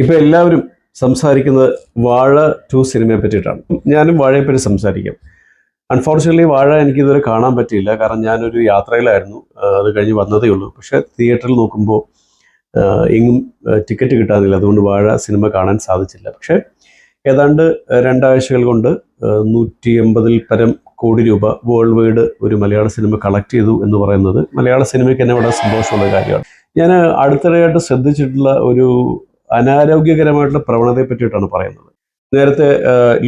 ഇപ്പൊ എല്ലാവരും സംസാരിക്കുന്നത് വാഴ 2 സിനിമയെ പറ്റിയിട്ടാണ്. ഞാനും വാഴയെ പറ്റി സംസാരിക്കാം. അൺഫോർച്യുനേറ്റ്ലി വാഴ എനിക്ക് ഇതുവരെ കാണാൻ പറ്റിയില്ല. കാരണം ഞാനൊരു യാത്രയിലായിരുന്നു. അത് കഴിഞ്ഞ് വന്നതേ ഉള്ളൂ. പക്ഷെ തിയേറ്ററിൽ നോക്കുമ്പോൾ എങ്ങും ടിക്കറ്റ് കിട്ടാനില്ല. അതുകൊണ്ട് വാഴ സിനിമ കാണാൻ സാധിച്ചില്ല. പക്ഷെ ഏതാണ്ട് 2 ആഴ്ചകൾ കൊണ്ട് 180 പരം കോടി രൂപ വേൾഡ് വൈഡ് ഒരു മലയാള സിനിമ കളക്ട് ചെയ്തു എന്ന് പറയുന്നത് മലയാള സിനിമയ്ക്ക് തന്നെ വളരെ സന്തോഷമുള്ള കാര്യമാണ്. ഞാൻ അടുത്തിടെയായിട്ട് ശ്രദ്ധിച്ചിട്ടുള്ള ഒരു അനാരോഗ്യകരമായിട്ടുള്ള പ്രവണതയെ പറ്റിയിട്ടാണ് പറയുന്നത്. നേരത്തെ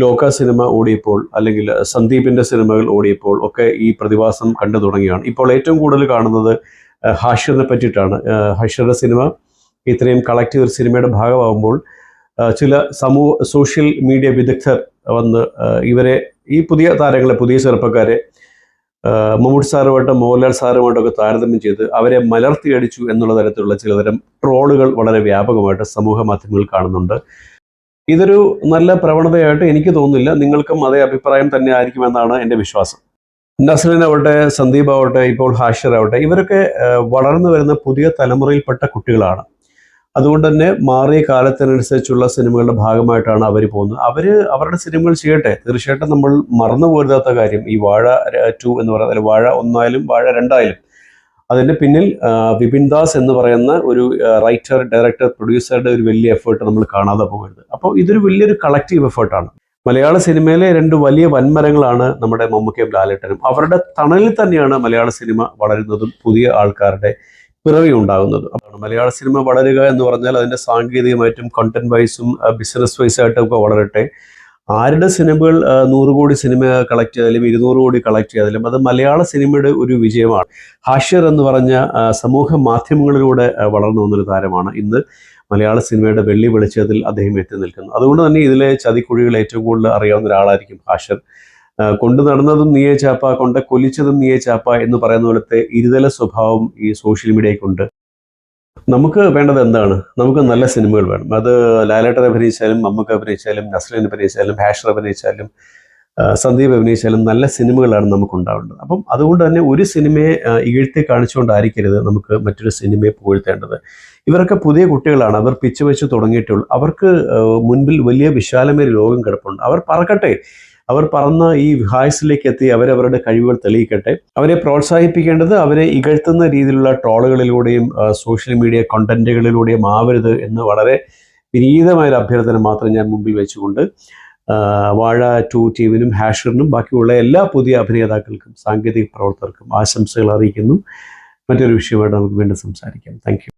ലോക സിനിമ ഓടിയപ്പോൾ അല്ലെങ്കിൽ സന്ദീപിന്റെ സിനിമകൾ ഓടിയപ്പോൾ ഒക്കെ ഈ പ്രതിഭാസം കണ്ടു തുടങ്ങിയാണ്. ഇപ്പോൾ ഏറ്റവും കൂടുതൽ കാണുന്നത് ഹാഷിറിനെ പറ്റിയിട്ടാണ്. ഹാഷിറിന്റെ സിനിമ ഇത്രയും കളക്ട് ചെയ്തൊരു സിനിമയുടെ ഭാഗമാകുമ്പോൾ ചില സോഷ്യൽ മീഡിയ വിദഗ്ധർ വന്ന് ഇവരെ ഈ പുതിയ താരങ്ങളെ, പുതിയ ചെറുപ്പക്കാരെ മമ്മൂട്ടി സാറുമായിട്ട് മോഹൻലാൽ സാറുമായിട്ടൊക്കെ താരതമ്യം ചെയ്ത് അവരെ മലർത്തിയടിച്ചു എന്നുള്ള തരത്തിലുള്ള ചിലതരം ട്രോളുകൾ വളരെ വ്യാപകമായിട്ട് സമൂഹ മാധ്യമങ്ങളിൽ കാണുന്നുണ്ട്. ഇതൊരു നല്ല പ്രവണതയായിട്ട് എനിക്ക് തോന്നുന്നില്ല. നിങ്ങൾക്കും അതേ അഭിപ്രായം തന്നെ ആയിരിക്കുമെന്നാണ് എൻ്റെ വിശ്വാസം. നസ്ലിനാവട്ടെ, സന്ദീപ് ആവട്ടെ, ഇപ്പോൾ ഹാഷിർ ആവട്ടെ, ഇവരൊക്കെ വളർന്നു വരുന്ന പുതിയ തലമുറയിൽപ്പെട്ട കുട്ടികളാണ്. അതുകൊണ്ട് തന്നെ മാറിയ കാലത്തിനനുസരിച്ചുള്ള സിനിമകളുടെ ഭാഗമായിട്ടാണ് അവർ പോകുന്നത്. അവരുടെ സിനിമകൾ ചെയ്യട്ടെ. തീർച്ചയായിട്ടും നമ്മൾ മറന്നു പോരുതാത്ത കാര്യം ഈ വാഴ 2 എന്ന് പറയുന്നത്, വാഴ 1 ആയാലും വാഴ 2 ആയാലും അതിൻ്റെ പിന്നിൽ വിപിൻ ദാസ് എന്ന് പറയുന്ന ഒരു റൈറ്റർ, ഡയറക്ടർ, പ്രൊഡ്യൂസറുടെ ഒരു വലിയ എഫേർട്ട് നമ്മൾ കാണാതെ പോകരുത്. അപ്പോൾ ഇതൊരു വലിയൊരു കളക്റ്റീവ് എഫേർട്ടാണ്. മലയാള സിനിമയിലെ 2 വലിയ വൻമരങ്ങളാണ് നമ്മുടെ മമ്മൂക്കയും ലാലേട്ടനും. അവരുടെ തണലിൽ തന്നെയാണ് മലയാള സിനിമ വളരുന്നതും പുതിയ ആൾക്കാരുടെ പിറവി ഉണ്ടാകുന്നത്. അപ്പോൾ മലയാള സിനിമ വളരുക എന്ന് പറഞ്ഞാൽ അതിൻ്റെ സാങ്കേതികമായിട്ടും കണ്ടന്റ് വൈസും ബിസിനസ് വൈസായിട്ടും ഒക്കെ വളരട്ടെ. ആരുടെ സിനിമകൾ 100 കോടി സിനിമ കളക്ട് ചെയ്താലും 200 കോടി കളക്ട് ചെയ്താലും അത് മലയാള സിനിമയുടെ ഒരു വിജയമാണ്. ഹാഷിർ എന്ന് പറഞ്ഞ സമൂഹ മാധ്യമങ്ങളിലൂടെ വളർന്നു വന്നൊരു താരമാണ്. ഇന്ന് മലയാള സിനിമയുടെ വെള്ളി വെളിച്ചത്തിൽ അദ്ദേഹം എത്തി നിൽക്കുന്നു. അതുകൊണ്ട് തന്നെ ഇതിലെ ചതിക്കുഴികൾ ഏറ്റവും കൂടുതൽ അറിയാവുന്ന ഒരാളായിരിക്കും ഹാഷിർ. കൊണ്ടു നടന്നതും നീയെ ചാപ്പ, കൊണ്ട് കൊല്ലിച്ചതും നീയെ ചാപ്പ എന്ന് പറയുന്ന പോലത്തെ ഇരുതല സ്വഭാവം ഈ സോഷ്യൽ മീഡിയയ്ക്കുണ്ട്. നമുക്ക് വേണ്ടത് എന്താണ്? നമുക്ക് നല്ല സിനിമകൾ വേണം. അത് ലാലേട്ടൻ അഭിനയിച്ചാലും, മമ്മൂക്ക അഭിനയിച്ചാലും, നസ്ലിൻ അഭിനയിച്ചാലും, ഹാഷിർ അഭിനയിച്ചാലും, സന്ദീപ് അഭിനയിച്ചാലും നല്ല സിനിമകളാണ് നമുക്ക് ഉണ്ടാവേണ്ടത്. അപ്പം അതുകൊണ്ട് തന്നെ ഒരു സിനിമയെ ഇകഴ്ത്തി കാണിച്ചുകൊണ്ടായിരിക്കരുത് നമുക്ക് മറ്റൊരു സിനിമയെ പുകഴ്ത്തേണ്ടത്. ഇവരൊക്കെ പുതിയ കുട്ടികളാണ്. അവർ പിച്ച് വെച്ച് തുടങ്ങിയിട്ടുള്ളൂ. അവർക്ക് മുൻപിൽ വലിയ വിശാലമായ ലോകം കിടപ്പുണ്ട്. അവർ പറക്കട്ടെ. അവർ പറന്ന ഈ വിഹായസിലേക്ക് എത്തി അവരവരുടെ കഴിവുകൾ തെളിയിക്കട്ടെ. അവരെ പ്രോത്സാഹിപ്പിക്കേണ്ടത് അവരെ ഇകഴ്ത്തുന്ന രീതിയിലുള്ള ട്രോളുകളിലൂടെയും സോഷ്യൽ മീഡിയ കണ്ടന്റുകളിലൂടെയും ആവരുത് എന്ന് വളരെ വിനീതമായൊരു അഭ്യർത്ഥന മാത്രം ഞാൻ മുമ്പിൽ വെച്ചുകൊണ്ട് വാഴ 2 ടീമിനും ഹാഷിറിനും ബാക്കിയുള്ള എല്ലാ പുതിയ അഭിനേതാക്കൾക്കും സാങ്കേതിക പ്രവർത്തകർക്കും ആശംസകൾ അറിയിക്കുന്നു. മറ്റൊരു വിഷയമായിട്ട് നമുക്ക് വീണ്ടും സംസാരിക്കാം. Thank you.